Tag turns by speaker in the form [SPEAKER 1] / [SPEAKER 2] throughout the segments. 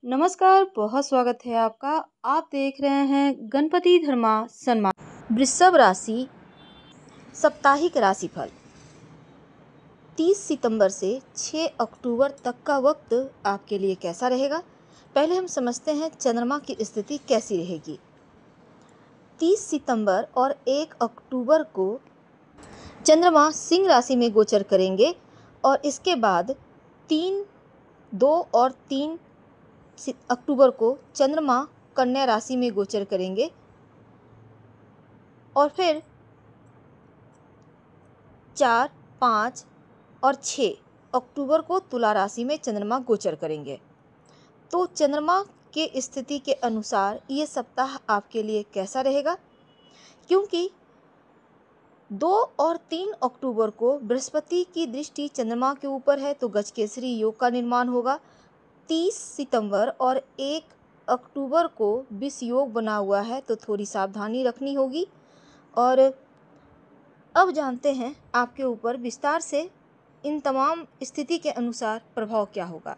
[SPEAKER 1] नमस्कार, बहुत स्वागत है आपका। आप देख रहे हैं गणपति धर्मा सम्मान। वृषभ राशि साप्ताहिक राशिफल 30 सितंबर से 6 अक्टूबर तक का वक्त आपके लिए कैसा रहेगा। पहले हम समझते हैं चंद्रमा की स्थिति कैसी रहेगी। 30 सितंबर और 1 अक्टूबर को चंद्रमा सिंह राशि में गोचर करेंगे और इसके बाद 2 और 3 अक्टूबर को चंद्रमा कन्या राशि में गोचर करेंगे और फिर 4, 5 और 6 अक्टूबर को तुला राशि में चंद्रमा गोचर करेंगे। तो चंद्रमा के स्थिति के अनुसार ये सप्ताह आपके लिए कैसा रहेगा, क्योंकि 2 और 3 अक्टूबर को बृहस्पति की दृष्टि चंद्रमा के ऊपर है, तो गजकेसरी योग का निर्माण होगा। 30 सितंबर और 1 अक्टूबर को विष योग बना हुआ है, तो थोड़ी सावधानी रखनी होगी। और अब जानते हैं आपके ऊपर विस्तार से इन तमाम स्थिति के अनुसार प्रभाव क्या होगा।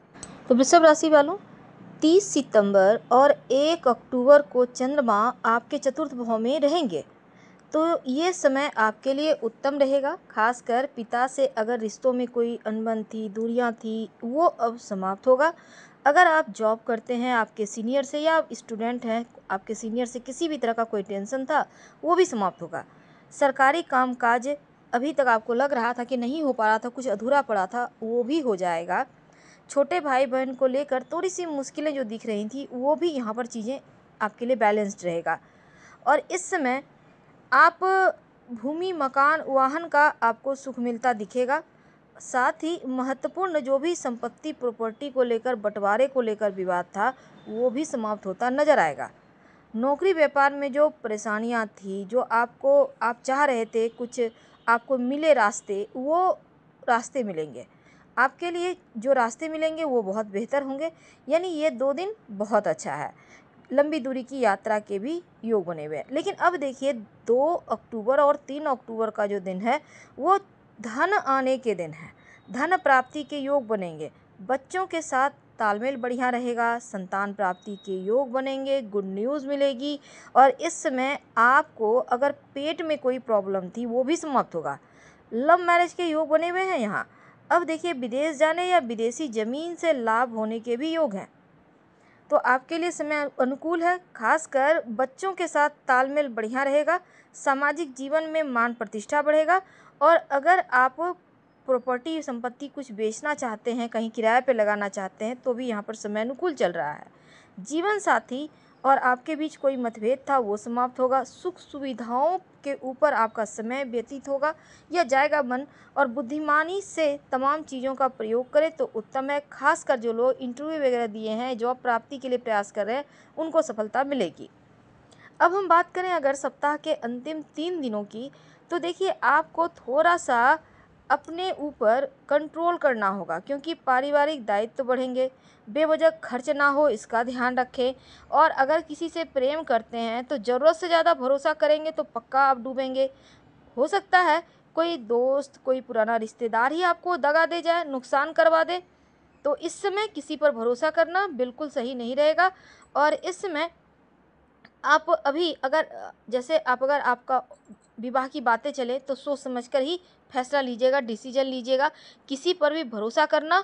[SPEAKER 1] तो वृषभ राशि वालों, 30 सितंबर और 1 अक्टूबर को चंद्रमा आपके चतुर्थ भाव में रहेंगे, तो ये समय आपके लिए उत्तम रहेगा। खासकर पिता से अगर रिश्तों में कोई अनबन थी, दूरियां थी, वो अब समाप्त होगा। अगर आप जॉब करते हैं, आपके सीनियर से या स्टूडेंट हैं, आपके सीनियर से किसी भी तरह का कोई टेंशन था, वो भी समाप्त होगा। सरकारी कामकाज अभी तक आपको लग रहा था कि नहीं हो पा रहा था, कुछ अधूरा पड़ा था, वो भी हो जाएगा। छोटे भाई बहन को लेकर थोड़ी सी मुश्किलें जो दिख रही थी, वो भी यहाँ पर चीज़ें आपके लिए बैलेंस्ड रहेगा। और इस समय आप भूमि, मकान, वाहन का आपको सुख मिलता दिखेगा। साथ ही महत्वपूर्ण जो भी संपत्ति, प्रॉपर्टी को लेकर, बंटवारे को लेकर विवाद था, वो भी समाप्त होता नजर आएगा। नौकरी व्यापार में जो परेशानियां थी, जो आप चाह रहे थे कुछ आपको मिले रास्ते, वो रास्ते मिलेंगे आपके लिए। जो रास्ते मिलेंगे वो बहुत बेहतर होंगे। यानी ये 2 दिन बहुत अच्छा है। लंबी दूरी की यात्रा के भी योग बने हुए हैं। लेकिन अब देखिए 2 अक्टूबर और 3 अक्टूबर का जो दिन है, वो धन आने के दिन है। धन प्राप्ति के योग बनेंगे। बच्चों के साथ तालमेल बढ़िया रहेगा। संतान प्राप्ति के योग बनेंगे। गुड न्यूज़ मिलेगी। और इस समय आपको अगर पेट में कोई प्रॉब्लम थी, वो भी समाप्त होगा। लव मैरिज के योग बने हुए हैं यहाँ। अब देखिए विदेश जाने या विदेशी जमीन से लाभ होने के भी योग हैं। तो आपके लिए समय अनुकूल है। खासकर बच्चों के साथ तालमेल बढ़िया रहेगा। सामाजिक जीवन में मान प्रतिष्ठा बढ़ेगा। और अगर आप प्रॉपर्टी, संपत्ति कुछ बेचना चाहते हैं, कहीं किराए पे लगाना चाहते हैं, तो भी यहाँ पर समय अनुकूल चल रहा है। जीवन साथी और आपके बीच कोई मतभेद था, वो समाप्त होगा। सुख सुविधाओं के ऊपर आपका समय व्यतीत होगा या जाएगा मन। और बुद्धिमानी से तमाम चीज़ों का प्रयोग करें तो उत्तम है। खासकर जो लोग इंटरव्यू वगैरह दिए हैं, जॉब प्राप्ति के लिए प्रयास कर रहे हैं, उनको सफलता मिलेगी। अब हम बात करें अगर सप्ताह के अंतिम 3 दिनों की, तो देखिए आपको थोड़ा सा अपने ऊपर कंट्रोल करना होगा, क्योंकि पारिवारिक दायित्व बढ़ेंगे। बेवजह खर्च ना हो, इसका ध्यान रखें। और अगर किसी से प्रेम करते हैं तो ज़रूरत से ज़्यादा भरोसा करेंगे तो पक्का आप डूबेंगे। हो सकता है कोई दोस्त, कोई पुराना रिश्तेदार ही आपको दगा दे जाए, नुकसान करवा दे। तो इस समय किसी पर भरोसा करना बिल्कुल सही नहीं रहेगा। और इस समय आप अभी अगर आपका विवाह की बातें चले, तो सोच समझकर ही फैसला लीजिएगा, डिसीजन लीजिएगा। किसी पर भी भरोसा करना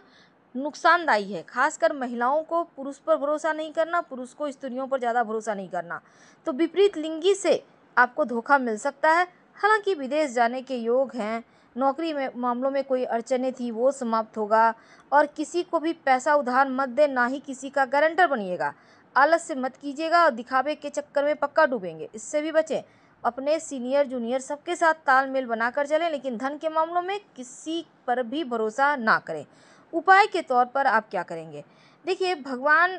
[SPEAKER 1] नुकसानदायी है। खासकर महिलाओं को पुरुष पर भरोसा नहीं करना, पुरुष को स्त्रियों पर ज़्यादा भरोसा नहीं करना। तो विपरीत लिंगी से आपको धोखा मिल सकता है। हालांकि विदेश जाने के योग हैं। नौकरी में मामलों में कोई अड़चने थी, वो समाप्त होगा। और किसी को भी पैसा उधार मत दे, ना ही किसी का गारंटर बनिएगा। आलस से मत कीजिएगा और दिखावे के चक्कर में पक्का डूबेंगे, इससे भी बचें। अपने सीनियर जूनियर सबके साथ तालमेल बनाकर चलें, लेकिन धन के मामलों में किसी पर भी भरोसा ना करें। उपाय के तौर पर आप क्या करेंगे? देखिए, भगवान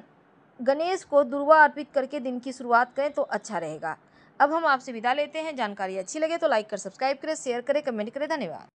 [SPEAKER 1] गणेश को दुर्वा अर्पित करके दिन की शुरुआत करें तो अच्छा रहेगा। अब हम आपसे विदा लेते हैं। जानकारी अच्छी लगे तो लाइक कर, सब्सक्राइब करें, शेयर करें, कमेंट करें। धन्यवाद।